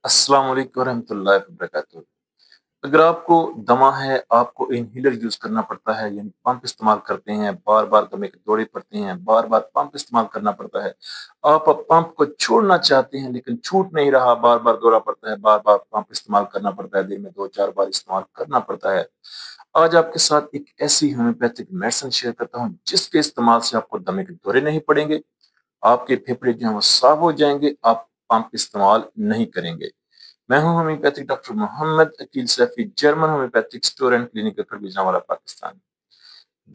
अस्सलाम वालेकुम रहमतुल्लाहि वबरकातुहू। अगर आपको दमा है, आपको इनहेलर यूज़ करना पड़ता है, यानी पंप इस्तेमाल करते हैं, बार-बार दमे के दौरे पड़ते हैं, बार-बार पंप इस्तेमाल करना पड़ता है। आप अब पंप को छोड़ना चाहते हैं लेकिन छूट नहीं रहा, बार-बार दौरा पड़ता है, बार-बार पंप इस्तेमाल करना पड़ता है, दिन में 2-4 बार इस्तेमाल करना पड़ता है। आज आपके साथ एक ऐसी होम्योपैथिक मेडिसिन शेयर करता हूँ, जिसके इस्तेमाल से आपको दमे के दौरे नहीं पड़ेंगे, आपके फेफड़े जो हैं वो साफ हो जाएँगे, आप पंप इस्तेमाल नहीं करेंगे। मैं हूं homeopathic doctor Mohammad Aqeel Saifi, German homeopathic store and clinic Gujranwala Pakistan.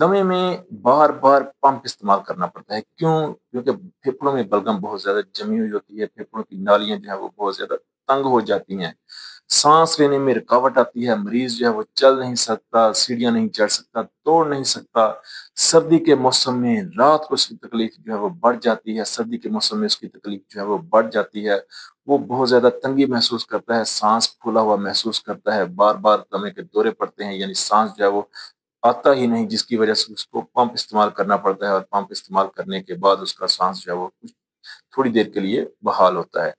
दमे में बार बार पंप इस्तेमाल करना पड़ता है, क्यों? क्योंकि फेफड़ों में बलगम बहुत ज्यादा जमी हुई होती है, फेफड़ों की नालियां जो है वो बहुत ज्यादा तंग हो जाती हैं, सांस लेने में रुकावट आती है, मरीज जो है वो चल नहीं सकता, सीढ़ियां नहीं चढ़ सकता, तोड़ नहीं सकता। सर्दी के मौसम में रात को उसकी तकलीफ जो है वो बढ़ जाती है, सर्दी के मौसम में उसकी तकलीफ जो है वो बढ़ जाती है। वो बहुत ज्यादा तंगी महसूस करता है, सांस फूला हुआ महसूस करता है, बार बार दमे के दौरे पड़ते हैं, यानी सांस जो है वो आता ही नहीं, जिसकी वजह से उसको पंप इस्तेमाल करना पड़ता है, और पंप इस्तेमाल करने के बाद उसका सांस जो है वो कुछ थोड़ी देर के लिए बहाल होता है।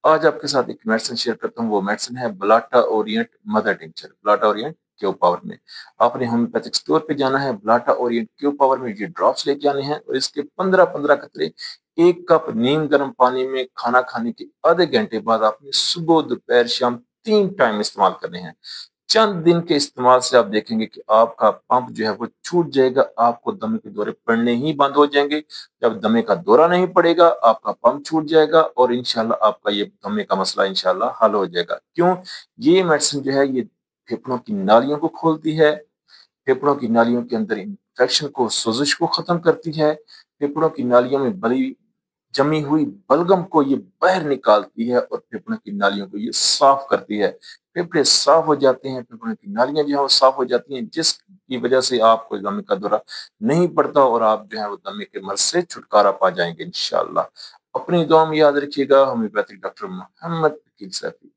आज आपके साथ एक मेडिसिन शेयर करता हूँ, वो मेडिसिन है Blatta Orient mother tincture, Blatta Orient क्यो पावर में। आपने होम्योपैथिक स्टोर पे जाना है, ब्लाटा ओरिएंट क्यो पावर में ये ड्रॉप्स लेके आने हैं, और इसके 15-15 कतरे 1 कप नीम गर्म पानी में खाना खाने के आधे घंटे बाद आपने सुबह, दोपहर, शाम 3 टाइम इस्तेमाल करने हैं। चंद दिन के इस्तेमाल से आप देखेंगे कि आपका पंप जो है वो छूट जाएगा, आपको दमे के दौरे पड़ने ही बंद हो जाएंगे। जब दमे का दौरा नहीं पड़ेगा, आपका पंप छूट जाएगा, और इंशाल्लाह आपका ये दमे का मसला इंशाल्लाह हल हो जाएगा। क्यों? ये मेडिसिन जो है ये फेफड़ों की नालियों को खोलती है, फेफड़ों की नालियों के अंदर इंफेक्शन को, सोजिश को खत्म करती है, फेफड़ों की नालियों में बड़ी जमी हुई बलगम को ये बाहर निकालती है, और फेफड़ों की नालियों को ये साफ करती है। फेफड़े साफ हो जाते हैं, फेफड़ों की नालियां जो है वो साफ हो जाती हैं, जिसकी वजह से आपको दमे का दौरा नहीं पड़ता, और आप जो है वो दमे के मर्ज से छुटकारा पा जाएंगे इंशाल्लाह। अपनी दुआ में याद रखिएगा। Homeopathic doctor Mohammad Aqeel Saifi.